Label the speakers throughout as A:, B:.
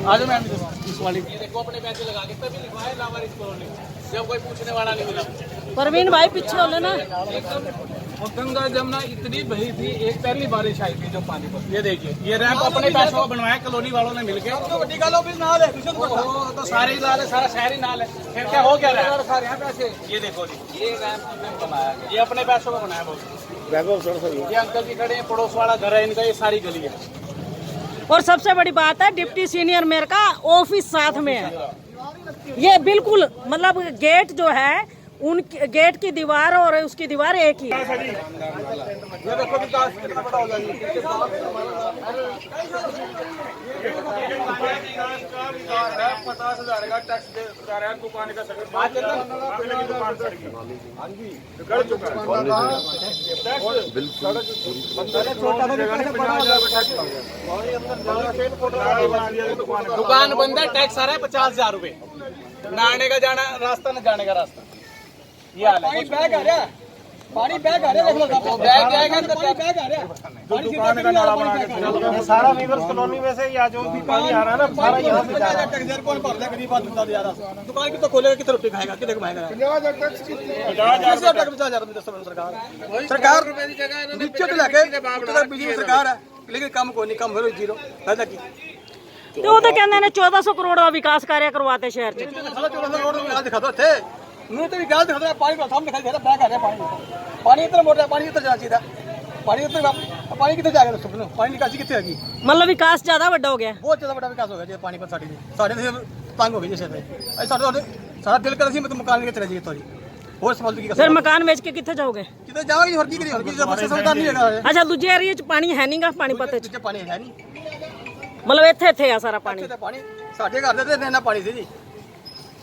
A: आज मैम इस वाली देखो अपने पैसे लगा के तभी लिखवाए लावारिस कॉलोनी, जब कोई पूछने वाला नहीं मिला।
B: परवीन भाई पीछे हो लेना।
A: और गंगा जमुना इतनी बही थी, एक पहली बारिश आई थी जो पानी पर। ये देखिए ये रैंप अपने पैसों का बनवाया कॉलोनी वालों ने मिलके। तो सारे ही नाल है, सारा शहर ही नाल है, फिर क्या हो गया पैसे। ये देखो जी ये रैंप बनाया, ये अपने पैसों का बनाया। ये अंकल जी खड़े हैं, पड़ोस वाला घर है इनका, ये सारी गली है।
B: और सबसे बड़ी बात है डिप्टी सीनियर मेयर का ऑफिस साथ में है। ये बिल्कुल मतलब गेट जो है उन गेट की दीवार और उसकी दीवार एक ही है।
A: ये देखो विकास कितना बड़ा हो जाएगा। 50,000 का टैक्स दे रहा है दुकान का सगड़ दुकान गड़ चुका है। दुकान बंद है, टैक्स आ रहा है 50,000 रुपए। नहाने का जाना रास्ता, न जाने का रास्ता। ये हाल है। बैग आ रहा है, पानी बैग आ रहा है, बैग जाएगा अंदर, बैग आ रहा है। दुकान का नाला बना के सारा वीवर्स कॉलोनी में से या जो भी पानी आ रहा है ना, सारा यहाँ से जा रहा है। टैक्स कौन भर देगा? गरीब आदमी बता यार। दुकान की तो खोलेगा, कितने रुपए खाएगा, कितने कमाएगा? 50,000 टैक्स 50,000 रुपए सरकार नीचे तो लगे बीजेपी सरकार है, लेकिन कम कोई नहीं, कम हो जीरो फायदा की।
B: तो वो तो कहते हैं 1400 करोड़ का विकास कार्य करवाते शहर से।
A: 1400 करोड़ दिखा दो थे, मुझे तो विकास दिखा दो। पानी का सामने दिखाई दे रहा, बैग आ रहा है पानी इतना मोटा है, पानी इतना जाना चाहिए, पानी इतना पानी कितने जाएगा सुनो, पानी निकासी कितने होगी?
B: मतलब विकास ज्यादा बड़ा हो गया,
A: बहुत ज्यादा बड़ा विकास हो गया पानी पर। साढ़े तंग हो गई जैसे सारा दिल कर मकान लेके चले जाइए थोड़ी और सवाल की।
B: फिर मकान बेच के कितने जाओगे?
A: कितने जाओगे और की करिए, समझदार नहीं है।
B: अच्छा दूजे एरिया च पानी है नहीं गा? पानीपत च
A: पानी है नहीं,
B: मतलब इत्थे थे आ सारा पानी।
A: पानी साढ़े घर दे इन्ना पानी सी जी,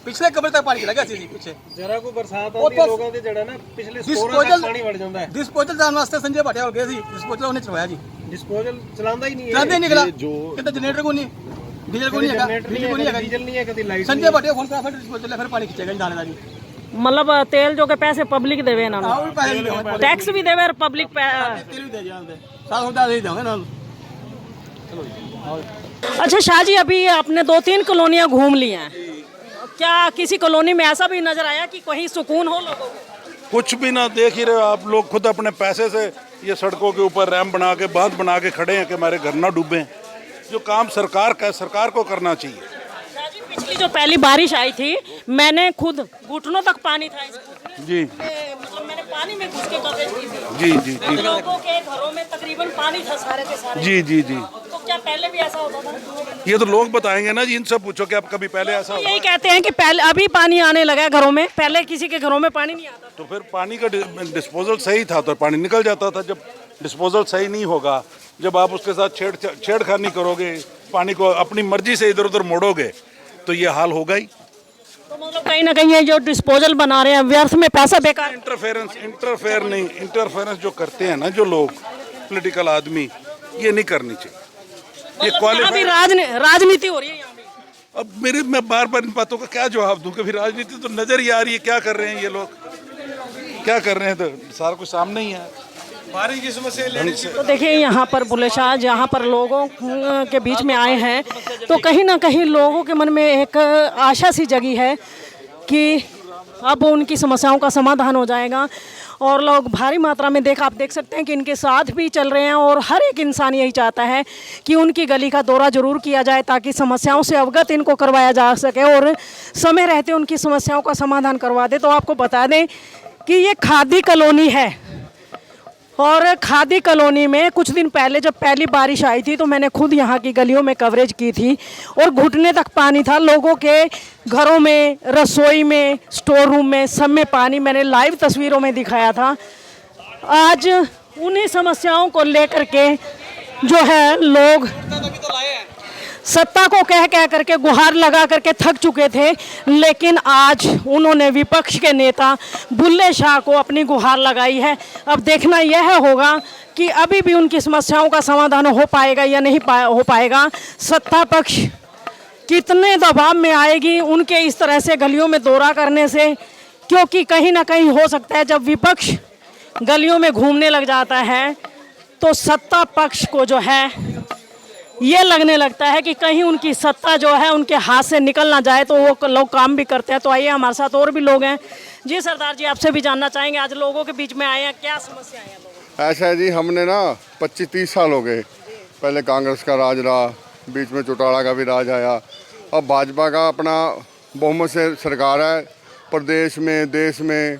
A: पिछले कमरे तक पानी चला गया सी जी। पीछे जरा को बरसात आती है, लोगों दे जड़ा ना पिछले स्टोर तक पानी बढ़ जाता है। डिस्पोजल जान वास्ते संजय भाटिया हो गए सी, डिस्पोजल उन्हें चलवाया जी। डिस्पोजल चलांदा ही नहीं है, चलांदा ही नहीं गला। कितना जनरेटर को नहीं, डीजल को नहीं है, बिजली को नहीं है, डीजल नहीं है, कभी लाइट। संजय भाटिया फोन करा, फिर डिस्पोजल फिर पानी खींचेगा दाने दानी। मतलब
B: तेल जो के पैसे पब्लिक देवे ना, टैक्स भी देवे और पब्लिक
A: तेल भी दे जाते, सारा दे देंगे ना।
B: अच्छा शाह जी, अभी आपने 2-3 कॉलोनियां घूम ली हैं, क्या किसी कॉलोनी में ऐसा भी नजर आया कि कहीं सुकून हो लोगों को?
C: कुछ भी ना, देख ही रहे हो आप लोग खुद अपने पैसे से ये सड़कों के ऊपर रैंप बना के, बांध बना के खड़े हैं कि हमारे घर ना डूबे। जो काम सरकार का है, सरकार को करना चाहिए।
B: पिछली जो पहली बारिश आई थी, मैंने खुद घुटनों तक पानी था इस
C: जी,
B: मतलब मैंने पानी में घुस के कवरेज की थी।
C: जी जी जी,
B: लोगों के घरों में तकरीबन पानी था सारे के सारे।
C: जी जी जी।
B: तो क्या पहले भी ऐसा होता था?
C: ये तो लोग बताएंगे ना जी, इनसे पूछो कि आप कभी पहले ऐसा
B: तो यही कहते हैं कि पहले अभी पानी आने लगा है घरों में, पहले किसी के घरों में पानी नहीं आता।
C: तो फिर पानी का डिस्पोजल सही था तो पानी निकल जाता था। जब डिस्पोजल सही नहीं होगा, जब आप उसके साथ छेड़खानी करोगे, पानी को अपनी मर्जी से इधर उधर मोड़ोगे, तो ये हाल होगा ही।
B: तो मतलब कहीं ना कहीं ये जो डिस्पोजल बना रहे हैं व्यर्थ में पैसा बेकार।
C: इंटरफेरेंस जो करते हैं ना जो लोग पॉलिटिकल आदमी, ये नहीं करनी चाहिए। ये
B: क्वालिफाई राजनीति हो रही है यहाँ भी।
C: अब मैं बार बार इन बातों का क्या जवाब दूं कि फिर राजनीति तो नजर ही आ रही है। क्या कर रहे हैं ये लोग, क्या कर रहे हैं, तो सारा कुछ सामने ही है। पानी की समस्या
B: तो देखिए यहाँ पर बुल्ले शाह जहाँ पर लोगों के बीच में आए हैं, तो कहीं ना कहीं लोगों के मन में एक आशा सी जगी है कि अब उनकी समस्याओं का समाधान हो जाएगा। और लोग भारी मात्रा में आप देख सकते हैं कि इनके साथ भी चल रहे हैं और हर एक इंसान यही चाहता है कि उनकी गली का दौरा जरूर किया जाए ताकि समस्याओं से अवगत इनको करवाया जा सके और समय रहते उनकी समस्याओं का समाधान करवा दे। तो आपको बता दें कि ये खादी कॉलोनी है और खादी कॉलोनी में कुछ दिन पहले जब पहली बारिश आई थी तो मैंने खुद यहाँ की गलियों में कवरेज की थी और घुटने तक पानी था। लोगों के घरों में, रसोई में, स्टोर रूम में, सब में पानी मैंने लाइव तस्वीरों में दिखाया था। आज उन्हीं समस्याओं को लेकर के जो है लोग सत्ता को कह करके गुहार लगा करके थक चुके थे, लेकिन आज उन्होंने विपक्ष के नेता बुल्ले शाह को अपनी गुहार लगाई है। अब देखना यह होगा कि अभी भी उनकी समस्याओं का समाधान हो पाएगा या नहीं हो पाएगा। सत्ता पक्ष कितने दबाव में आएगी उनके इस तरह से गलियों में दौरा करने से, क्योंकि कहीं ना कहीं हो सकता है जब विपक्ष गलियों में घूमने लग जाता है तो सत्ता पक्ष को जो है ये लगने लगता है कि कहीं उनकी सत्ता जो है उनके हाथ से निकल ना जाए, तो वो लोग काम भी करते हैं। तो आइए हमारे साथ और भी लोग हैं। जी सरदार जी, आपसे भी जानना चाहेंगे, आज लोगों के बीच में आए हैं, क्या समस्या है लोगों को?
D: ऐसा है जी, हमने ना 25-30 साल हो गए, पहले कांग्रेस का राज रहा, बीच में चौटाला का भी राज आया, अब भाजपा का अपना बहुमत से सरकार है, प्रदेश में देश में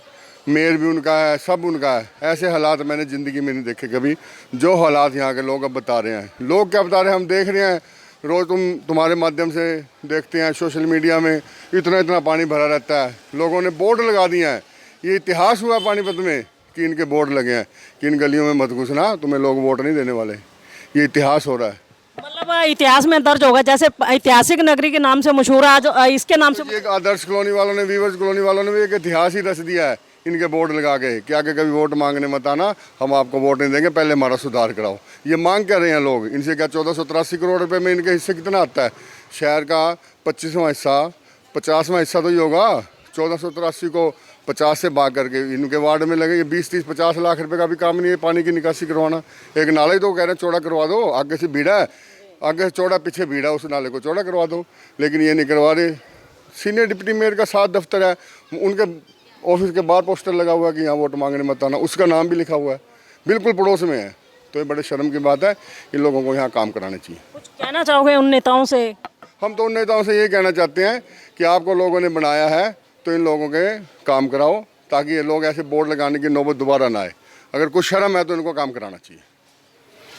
D: मेयर भी उनका है, सब उनका है। ऐसे हालात मैंने ज़िंदगी में नहीं देखे कभी, जो हालात यहाँ के लोग अब बता रहे हैं। लोग क्या बता रहे हैं हम देख रहे हैं, रोज़ तुम्हारे माध्यम से देखते हैं सोशल मीडिया में, इतना इतना पानी भरा रहता है। लोगों ने बोर्ड लगा दिए हैं, ये इतिहास हुआ पानीपत में कि इनके बोर्ड लगे हैं कि इन गलियों में मत घुसना, तुम्हें लोग वोट नहीं देने वाले। ये इतिहास हो रहा है,
B: मतलब इतिहास में दर्ज होगा, जैसे ऐतिहासिक नगरी के नाम से मशहूर है, आज इसके नाम से
D: एक आदर्श कॉलोनी वालों ने, वीवर्स कॉलोनी वालों ने भी एक इतिहास ही रच दिया है इनके बोर्ड लगा के कि आगे कभी वोट मांगने मत आना, हम आपको वोट नहीं देंगे, पहले हमारा सुधार कराओ। ये मांग कर रहे हैं लोग। इनसे क्या 1483 करोड़ रुपए में इनके हिस्से कितना आता है? शहर का 25वां हिस्सा, 50वां हिस्सा तो ही होगा। 1483 को 50 से भाग करके इनके वार्ड में लगे, ये 20-30-50 लाख रुपए का भी काम नहीं है पानी की निकासी करवाना। एक नाला ही तो कह रहे हैं चौड़ा करवा दो, आगे से भीड़ा है, आगे से चौड़ा, पीछे भीड़ा, उस नाले को चौड़ा करवा दो, लेकिन ये नहीं करवा रहे। सीनियर डिप्टी मेयर का 7 दफ्तर है, उनके ऑफिस के बाहर पोस्टर लगा हुआ है कि यहाँ वोट मांगने मत आना, उसका नाम भी लिखा हुआ है, बिल्कुल पड़ोस में है। तो ये बड़े शर्म की बात है, इन लोगों को यहाँ काम कराने चाहिए।
B: कुछ कहना चाहोगे उन नेताओं से?
D: हम तो उन नेताओं से ये कहना चाहते हैं कि आपको लोगों ने बनाया है तो इन लोगों के काम कराओ, ताकि ये लोग ऐसे बोर्ड लगाने की नौबत दोबारा ना आए। अगर कुछ शर्म है तो इनको काम कराना चाहिए।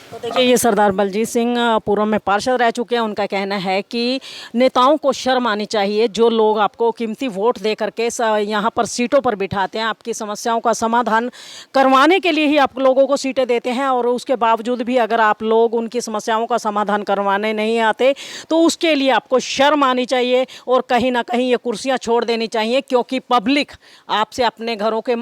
B: तो देखिए, ये सरदार बलजीत सिंह पूर्व में पार्षद रह चुके हैं। उनका कहना है कि नेताओं को शर्म आनी चाहिए, जो लोग आपको कीमती वोट दे करके यहाँ पर सीटों पर बिठाते हैं, आपकी समस्याओं का समाधान करवाने के लिए ही आप लोगों को सीटें देते हैं, और उसके बावजूद भी अगर आप लोग उनकी समस्याओं का समाधान करवाने नहीं आते तो उसके लिए आपको शर्म आनी चाहिए और कहीं ना कहीं ये कुर्सियाँ छोड़ देनी चाहिए, क्योंकि पब्लिक आपसे अपने घरों के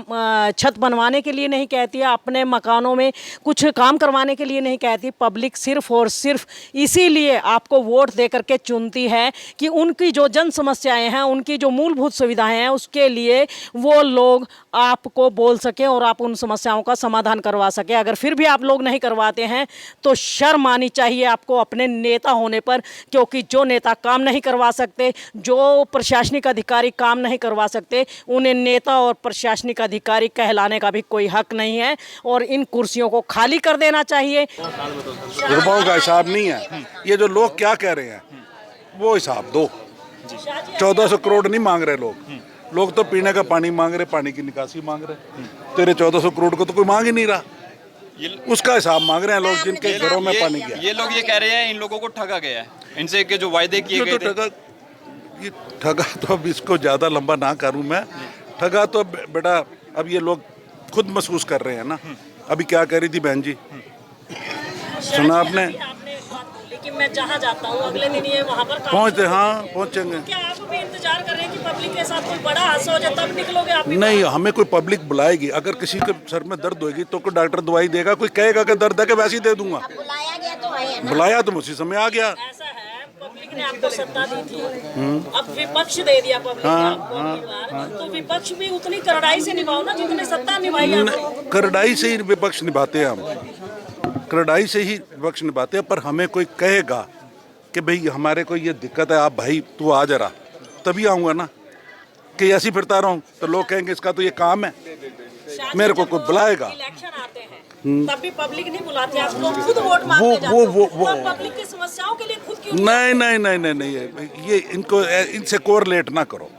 B: छत बनवाने के लिए नहीं कहती है, अपने मकानों में कुछ काम करवाने के लिए नहीं कहती। पब्लिक सिर्फ और सिर्फ इसीलिए आपको वोट दे करके चुनती है कि उनकी जो जन समस्याएं हैं, उनकी जो मूलभूत सुविधाएं हैं, उसके लिए वो लोग आपको बोल सकें और आप उन समस्याओं का समाधान करवा सकें। अगर फिर भी आप लोग नहीं करवाते हैं तो शर्म आनी चाहिए आपको अपने नेता होने पर, क्योंकि जो नेता काम नहीं करवा सकते, जो प्रशासनिक अधिकारी काम नहीं करवा सकते, उन्हें नेता और प्रशासनिक अधिकारी कहलाने का भी कोई हक नहीं है, और इन कुर्सियों को खाली कर देना चाहिए।
C: रुपयों का हिसाब नहीं है, ये जो लोग क्या कह रहे हैं वो हिसाब दो। 1400 करोड़ नहीं मांग रहे लोग तो पीने का पानी मांग रहे, पानी की निकासी मांग रहे। तेरे 1400 करोड़ को तो कोई मांग ही नहीं रहा, उसका हिसाब मांग रहे हैं लोग जिनके घरों में पानी गया।
E: ये लोग ये कह रहे हैं इन लोगों को ठगा गया है, इनसे के जो वायदे किए गए थे।
C: ये ठगा तो अब इसको ज़्यादा लंबा ना करूं मैं, ठगा तो बेटा अब ये लोग खुद महसूस कर रहे हैं ना। अभी क्या कह रही थी बहन जी, सुना आपने?
B: लेकिन मैं जहाँ जाता हूँ अगले दिन ये वहाँ पर
C: पहुँचते, हाँ पहुँचेंगे।
B: क्या आप भी इंतजार कर रहे हैं कि पब्लिक के साथ कोई बड़ा हादसा हो जाए तब निकलोगे आप?
C: नहीं, हमें कोई पब्लिक बुलाएगी। अगर किसी के सर में दर्द होगी तो कोई डॉक्टर दवाई देगा, कोई कहेगा कि दर्द है कि वैसे ही दे दूंगा। बुलाया तो उसी समय आ गया।
B: ऐसा है, पब्लिक ने आपको सत्ता दी थी, अब विपक्ष दे दिया पब्लिक ने आपको, तो विपक्ष भी उतनी करड़ाई से निभाओ ना जितने सत्ता निभाई आपको।
C: करड़ाई से ही विपक्ष निभाते हैं हम, करड़ाई से ही विपक्ष निभाते हैं। पर हमें कोई कहेगा कि भाई हमारे को ये दिक्कत है, आप भाई तू आ जरा, तभी आऊँगा ना। कि ऐसी फिरता रहूँ तो लोग कहेंगे इसका तो ये काम है, मेरे को कोई बुलाएगा।
B: इलेक्शन आते हैं तब भी पब्लिक नहीं बुलाती, आप लोग खुद वोट मांगने जाते हैं। वो पब्लिक की समस्याओं के लिए खुद क्यों?
C: नहीं, ये इनको इनसे कोरिलेट ना करो।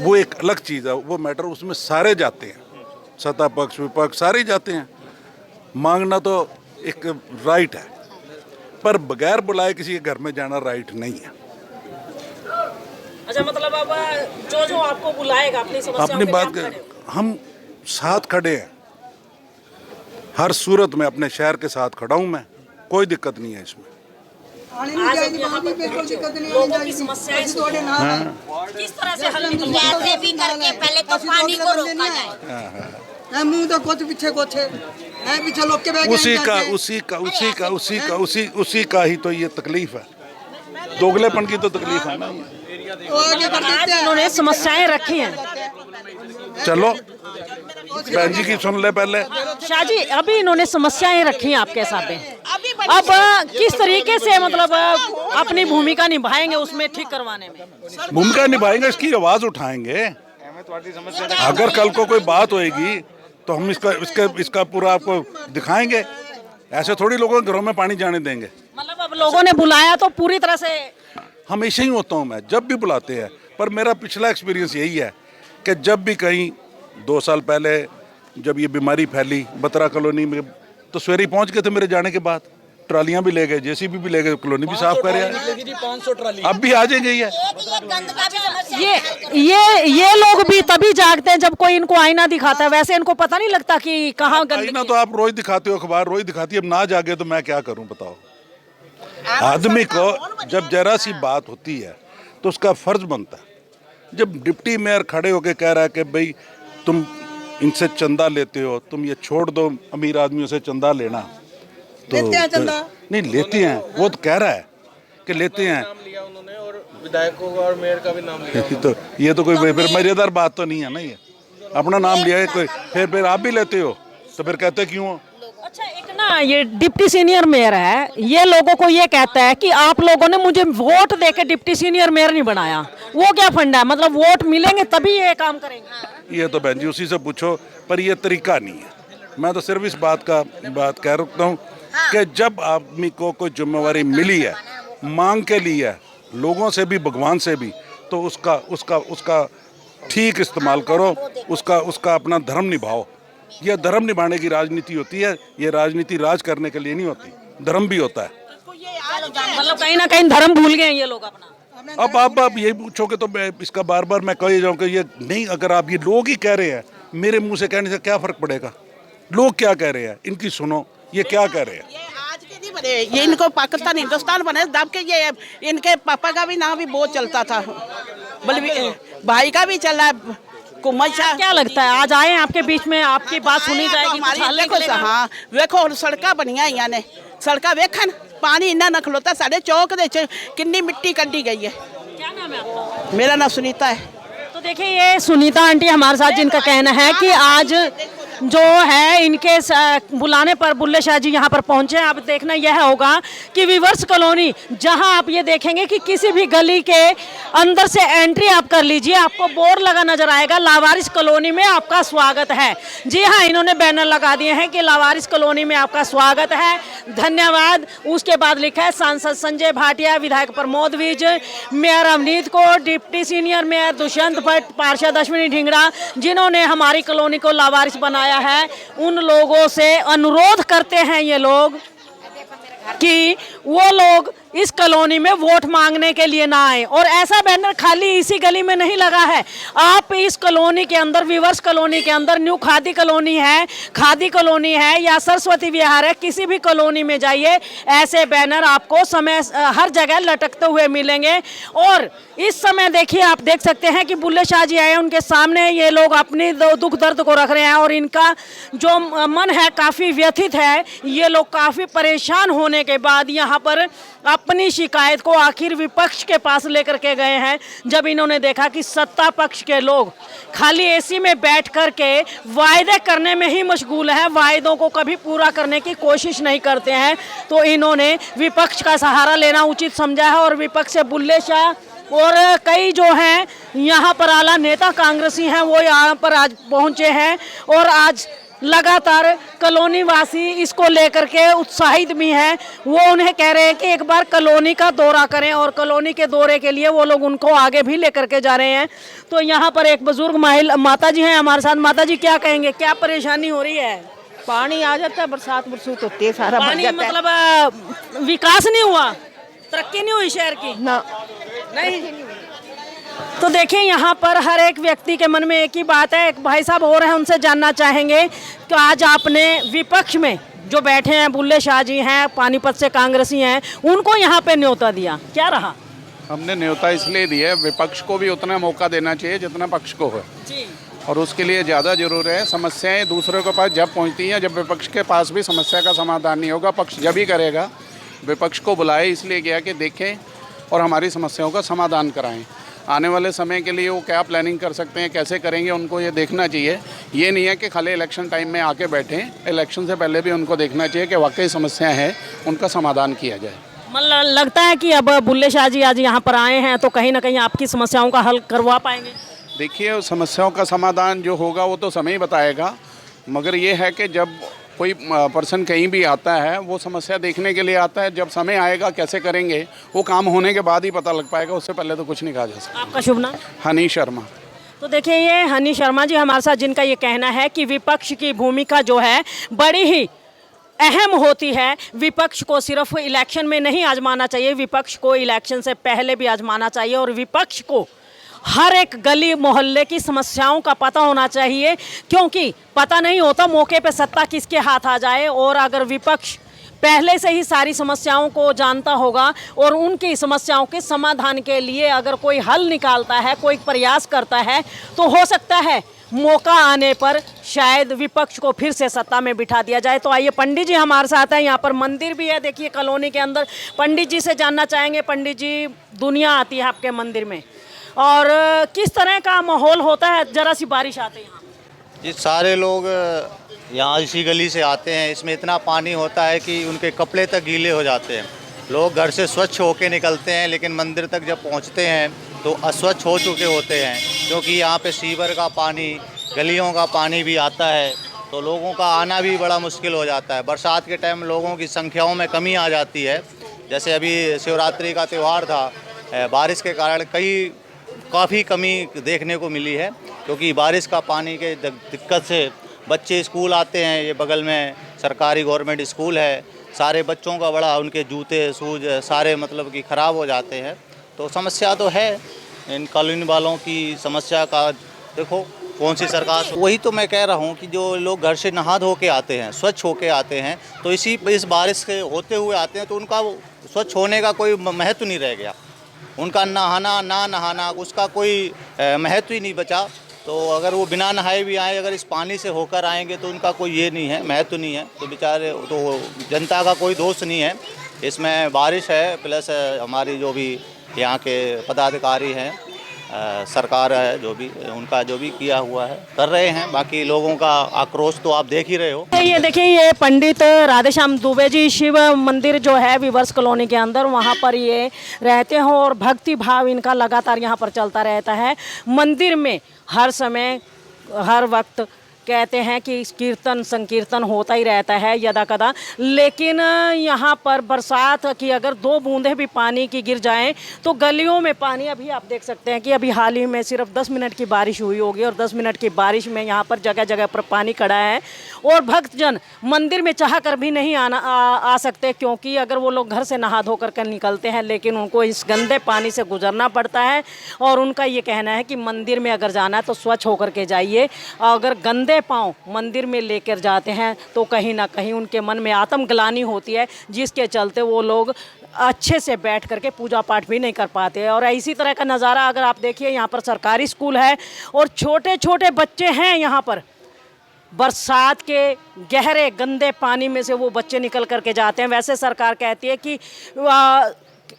C: वो एक अलग चीज़ है, वो मैटर, उसमें सारे जाते हैं, सत्ता पक्ष विपक्ष सारे जाते हैं। मांगना तो एक राइट है, पर बगैर बुलाए किसी के घर में जाना राइट नहीं है।
B: अच्छा, मतलब अब जो आपको बुलाएगा अपनी समस्याओं
C: अपनी
B: के
C: बात
B: लिए
C: हम साथ खड़े हैं, हर सूरत में अपने शहर के साथ खड़ा हूँ मैं, कोई दिक्कत नहीं है इसमें।
B: आज यहाँ पर लोगों की समस्याएं किस तरह से हल निकल
F: कैसे भी करके पहले तो पानी को रोका जाए।
G: मुंह तो कुछ पीछे कुछ है, पीछे लोग के
C: उसी का ही तो ये तकलीफ है, दोगलेपन की तो तकलीफ है ना।
B: आज उन्होंने समस्याएं रखी हैं।
C: चलो बहन जी की सुन ले पहले।
B: शाह जी, अभी इन्होंने समस्याएं रखी हैं आपके सामने, अब किस तरीके से मतलब अपनी भूमिका निभाएंगे उसमें ठीक करवाने में?
C: भूमिका निभाएंगे, इसकी आवाज उठाएंगे। अगर कल को कोई बात होएगी तो हम इसका पूरा आपको दिखाएंगे। ऐसे थोड़ी लोगों के घरों में पानी जाने देंगे।
B: मतलब अब लोगों ने बुलाया तो पूरी तरह से?
C: हमेशा ही होता हूँ मैं, जब भी बुलाते हैं। पर मेरा पिछला एक्सपीरियंस यही है कि जब भी कहीं 2 साल पहले जब ये बीमारी फैली बत्रा कॉलोनी में, तो सवेरे पहुंच गए थे मेरे जाने के बाद। ट्रालियां भी ले गए, जेसीबी भी ले गए, कॉलोनी भी साफ कर रहे हैं।
A: 500 ट्राली
C: अब भी आ जाएंगे ये।
B: ये लोग भी तभी जागते हैं जब कोई इनको आईना दिखाता है। वैसे इनको पता नहीं लगता कि कहाँ गंदगी।
C: ना तो आप रोज दिखाते हो, अखबार रोज दिखाती है। अब ना जागे तो मैं क्या करूं बताओ। आदमी को जब जरा सी बात होती है तो उसका फर्ज बनता है। जब डिप्टी मेयर खड़े होके कह रहा है कि भाई तुम इनसे चंदा लेते हो, तुम ये छोड़ दो अमीर आदमियों से चंदा लेना, तो
G: लेते हैं चंदा?
C: नहीं लेते हैं, वो तो कह रहा है कि लेते हैं।
A: लिया उन्होंने और विधायकों का और मेयर का भी नाम लिया।
C: तो ये तो कोई फिर मजेदार बात तो नहीं है ना। ये अपना नाम लिया है कोई, फिर आप भी लेते हो तो फिर कहते क्यों हो?
B: अच्छा, एक ना ये डिप्टी सीनियर मेयर है, ये लोगों को ये कहता है कि आप लोगों ने मुझे वोट देके डिप्टी सीनियर मेयर नहीं बनाया। वो क्या फंडा है? मतलब वोट मिलेंगे तभी ये काम करेंगे?
C: ये तो बहन जी उसी से पूछो, पर ये तरीका नहीं है। मैं तो सिर्फ इस बात कह रखता हूँ कि जब आदमी को कोई जिम्मेवारी मिली है, मांग के लिए है, लोगों से भी भगवान से भी, तो उसका ठीक इस्तेमाल करो, उसका अपना धर्म निभाओ। यह धर्म निभाने की राजनीति होती है। ये राजनीति राज करने के लिए नहीं होती, धर्म भी होता है।
B: मतलब कहीं ना कहीं धर्म भूल गए हैं ये लोग अपना।
C: अब आप यही पूछोगे तो मैं इसका बार बार मैं कह जाऊँ कि ये नहीं, अगर आप ये लोग ही कह रहे हैं, मेरे मुंह से कहने से क्या फर्क पड़ेगा? लोग क्या कह रहे हैं इनकी सुनो, ये क्या कह रहे हैं।
H: ये आज के नहीं बने, ये इनको पाकिस्तान हिंदुस्तान बने दब के। ये इनके पापा का भी नाम भी बहुत चलता था, बल्कि भाई का भी चला।
B: क्या लगता है आज आए आपके बीच में, आपकी बात सुनी जाएगी?
H: हाँ वेखो सड़का बनिया ही ने, सड़का वेखन पानी इन्ना न खलोता। साढ़े चौक दे कितनी मिट्टी कड्डी गई है।
B: क्या नाम है आपका?
H: मेरा नाम सुनीता है।
B: तो देखिए ये सुनीता आंटी हमारे साथ, जिनका कहना है कि आज जो है इनके बुलाने पर बुल्ले शाह जी यहाँ पर पहुँचे। अब देखना यह होगा कि वीवर्स कॉलोनी, जहाँ आप ये देखेंगे कि किसी भी गली के अंदर से एंट्री आप कर लीजिए, आपको बोर्ड लगा नजर आएगा, लावारिस कॉलोनी में आपका स्वागत है। जी हाँ, इन्होंने बैनर लगा दिए हैं कि लावारिस कॉलोनी में आपका स्वागत है, धन्यवाद। उसके बाद लिखा है सांसद संजय भाटिया, विधायक Pramod Vij, mayor Avneet Kaur, deputy senior mayor Dushyant Bhatt, पार्षद अश्विनी ढिंगड़ा, जिन्होंने हमारी कॉलोनी को लावारिस बनाया है। उन लोगों से अनुरोध करते हैं ये लोग कि वो लोग इस कॉलोनी में वोट मांगने के लिए ना आए। और ऐसा बैनर खाली इसी गली में नहीं लगा है, आप इस कॉलोनी के अंदर, वीवर्स कॉलोनी के अंदर, न्यू खादी कॉलोनी है, खादी कॉलोनी है या सरस्वती विहार है, किसी भी कॉलोनी में जाइए, ऐसे बैनर आपको समय हर जगह लटकते हुए मिलेंगे। और इस समय देखिए, आप देख सकते हैं कि बुल्ले शाह जी आए, उनके सामने ये लोग अपनी दुख दर्द को रख रहे हैं और इनका जो मन है काफ़ी व्यथित है। ये लोग काफ़ी परेशान होने के बाद यहाँ पर अपनी शिकायत को आखिर विपक्ष के पास लेकर के गए हैं, जब इन्होंने देखा कि सत्ता पक्ष के लोग खाली एसी में बैठ कर के वायदे करने में ही मशगूल हैं, वायदों को कभी पूरा करने की कोशिश नहीं करते हैं। तो इन्होंने विपक्ष का सहारा लेना उचित समझा है और विपक्ष से बुल्ले शाह और कई जो हैं यहाँ पर आला नेता कांग्रेसी हैं, वो यहाँ पर आज पहुँचे हैं और आज लगातार कॉलोनी वासी इसको लेकर के उत्साहित भी हैं। वो उन्हें कह रहे हैं कि एक बार कॉलोनी का दौरा करें और कॉलोनी के दौरे के लिए वो लोग उनको आगे भी लेकर के जा रहे हैं। तो यहाँ पर एक बुजुर्ग माता जी हैं हमारे साथ। माता जी क्या कहेंगे, क्या परेशानी हो रही है?
H: पानी आ जाता है, बरसात होती है, सारा
B: पानी मतलब विकास नहीं हुआ, तरक्की नहीं हुई शहर की
H: ना,
B: नहीं। तो देखिए यहाँ पर हर एक व्यक्ति के मन में एक ही बात है। एक भाई साहब और हैं, उनसे जानना चाहेंगे कि आज आपने विपक्ष में जो बैठे हैं, बुल्ले शाह जी हैं, पानीपत से कांग्रेसी हैं, उनको यहाँ पे न्योता दिया, क्या रहा?
I: हमने न्योता इसलिए दिया, विपक्ष को भी उतना मौका देना चाहिए जितना पक्ष को है
B: जी।
I: और उसके लिए ज़्यादा जरूर है। समस्याएं दूसरों के पास जब पहुँचती हैं, जब विपक्ष के पास भी समस्या का समाधान नहीं होगा, पक्ष जब ही करेगा। विपक्ष को बुलाए इसलिए गया कि देखें और हमारी समस्याओं का समाधान कराएं। आने वाले समय के लिए वो क्या प्लानिंग कर सकते हैं, कैसे करेंगे, उनको ये देखना चाहिए। ये नहीं है कि खाली इलेक्शन टाइम में आके बैठें, इलेक्शन से पहले भी उनको देखना चाहिए कि वाकई समस्याएं हैं, उनका समाधान किया जाए।
B: मतलब लगता है कि अब बुल्ले शाह जी आज यहाँ पर आए हैं तो कहीं ना कहीं आपकी समस्याओं का हल करवा पाएंगे।
I: देखिए, समस्याओं का समाधान जो होगा वो तो समय ही बताएगा, मगर ये है कि जब कोई पर्सन कहीं भी आता है वो समस्या देखने के लिए आता है। जब समय आएगा कैसे करेंगे वो काम होने के बाद ही पता लग पाएगा, उससे पहले तो कुछ नहीं कहा जा सकता।
B: आपका शुभ नाम?
I: हनी शर्मा।
B: तो देखिए, ये हनी शर्मा जी हमारे साथ, जिनका ये कहना है कि विपक्ष की भूमिका जो है बड़ी ही अहम होती है। विपक्ष को सिर्फ इलेक्शन में नहीं आजमाना चाहिए, विपक्ष को इलेक्शन से पहले भी आजमाना चाहिए और विपक्ष को हर एक गली मोहल्ले की समस्याओं का पता होना चाहिए, क्योंकि पता नहीं होता मौके पे सत्ता किसके हाथ आ जाए। और अगर विपक्ष पहले से ही सारी समस्याओं को जानता होगा और उनकी समस्याओं के समाधान के लिए अगर कोई हल निकालता है, कोई प्रयास करता है, तो हो सकता है मौका आने पर शायद विपक्ष को फिर से सत्ता में बिठा दिया जाए। तो आइए, पंडित जी हमारे साथ हैं, यहाँ पर मंदिर भी है, देखिए कॉलोनी के अंदर। पंडित जी से जानना चाहेंगे, पंडित जी दुनिया आती है आपके मंदिर में और किस तरह का माहौल होता है, जरा सी बारिश आते हैं यहाँ?
J: ये सारे लोग यहाँ इसी गली से आते हैं, इसमें इतना पानी होता है कि उनके कपड़े तक गीले हो जाते हैं। लोग घर से स्वच्छ होके निकलते हैं, लेकिन मंदिर तक जब पहुँचते हैं तो अस्वच्छ हो चुके होते हैं, क्योंकि यहाँ पे सीवर का पानी, गलियों का पानी भी आता है, तो लोगों का आना भी बड़ा मुश्किल हो जाता है। बरसात के टाइम लोगों की संख्याओं में कमी आ जाती है। जैसे अभी शिवरात्रि का त्यौहार था, बारिश के कारण काफ़ी कमी देखने को मिली है, क्योंकि बारिश का पानी के दिक्कत से बच्चे स्कूल आते हैं। ये बगल में सरकारी गवर्नमेंट स्कूल है, सारे बच्चों का बड़ा, उनके जूते शूज सारे मतलब कि ख़राब हो जाते हैं। तो समस्या तो है इन कॉलोनी वालों की समस्या का। देखो कौन सी सरकार, वही तो मैं कह रहा हूँ कि जो लोग घर से नहा धो के आते हैं, स्वच्छ होके आते हैं, तो इस बारिश के होते हुए आते हैं, तो उनका स्वच्छ होने का कोई महत्व नहीं रह गया। उनका नहाना ना नहाना उसका कोई महत्व ही नहीं बचा। तो अगर वो बिना नहाए भी आए, अगर इस पानी से होकर आएंगे तो उनका कोई ये नहीं है, महत्व नहीं है। तो बेचारे, तो जनता का कोई दोष नहीं है इसमें। बारिश है प्लस हमारी जो भी यहाँ के पदाधिकारी हैं, सरकार है, जो भी उनका जो भी किया हुआ है कर रहे हैं। बाकी लोगों का आक्रोश तो आप देख ही रहे हो।
B: ये देखिए, ये पंडित राधेश्याम दुबे जी शिव मंदिर जो है विवर्स कॉलोनी के अंदर, वहाँ पर ये रहते हैं और भक्ति भाव इनका लगातार यहाँ पर चलता रहता है। मंदिर में हर समय हर वक्त कहते हैं कि कीर्तन संकीर्तन होता ही रहता है यदा कदा, लेकिन यहाँ पर बरसात की अगर 2 बूंदें भी पानी की गिर जाएं तो गलियों में पानी, अभी आप देख सकते हैं कि अभी हाल ही में सिर्फ 10 मिनट की बारिश हुई होगी और 10 मिनट की बारिश में यहाँ पर जगह जगह पर पानी खड़ा है और भक्तजन मंदिर में चाह कर भी नहीं आ सकते, क्योंकि अगर वो लोग घर से नहा धो कर निकलते हैं, लेकिन उनको इस गंदे पानी से गुजरना पड़ता है। और उनका ये कहना है कि मंदिर में अगर जाना है तो स्वच्छ होकर के जाइए, अगर गंदे पांव मंदिर में लेकर जाते हैं तो कहीं ना कहीं उनके मन में आत्मग्लानि होती है, जिसके चलते वो लोग अच्छे से बैठ करके पूजा पाठ भी नहीं कर पाते। और इसी तरह का नज़ारा अगर आप देखिए, यहाँ पर सरकारी स्कूल है और छोटे छोटे बच्चे हैं यहाँ पर। बरसात के गहरे गंदे पानी में से वो बच्चे निकल करके जाते हैं। वैसे सरकार कहती है कि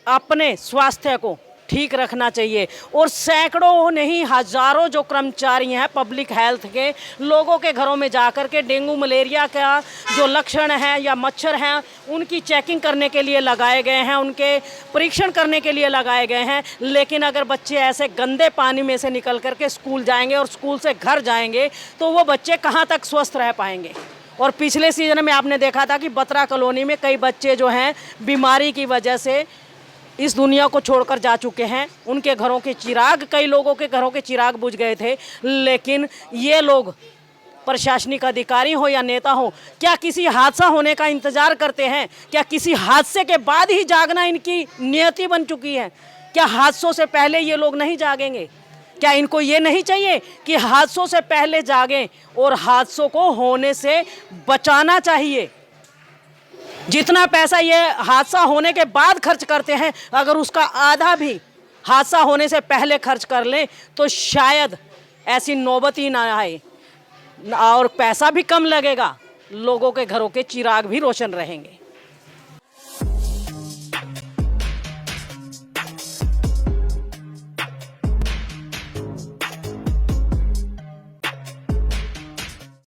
B: अपने स्वास्थ्य को ठीक रखना चाहिए और सैकड़ों नहीं हजारों जो कर्मचारी हैं पब्लिक हेल्थ के, लोगों के घरों में जाकर के डेंगू मलेरिया का जो लक्षण है या मच्छर हैं उनकी चेकिंग करने के लिए लगाए गए हैं, उनके परीक्षण करने के लिए लगाए गए हैं। लेकिन अगर बच्चे ऐसे गंदे पानी में से निकल करके स्कूल जाएंगे और स्कूल से घर जाएंगे तो वो बच्चे कहाँ तक स्वस्थ रह पाएंगे। और पिछले सीजन में आपने देखा था कि बत्रा कॉलोनी में कई बच्चे जो हैं बीमारी की वजह से इस दुनिया को छोड़कर जा चुके हैं। उनके घरों के चिराग, कई लोगों के घरों के चिराग बुझ गए थे। लेकिन ये लोग, प्रशासनिक अधिकारी हो या नेता हो, क्या किसी हादसा होने का इंतज़ार करते हैं? क्या किसी हादसे के बाद ही जागना इनकी नियति बन चुकी है? क्या हादसों से पहले ये लोग नहीं जागेंगे? क्या इनको ये नहीं चाहिए कि हादसों से पहले जागें और हादसों को होने से बचाना चाहिए? जितना पैसा ये हादसा होने के बाद खर्च करते हैं, अगर उसका आधा भी हादसा होने से पहले खर्च कर लें तो शायद ऐसी नौबत ही ना आए और पैसा भी कम लगेगा, लोगों के घरों के चिराग भी रोशन रहेंगे।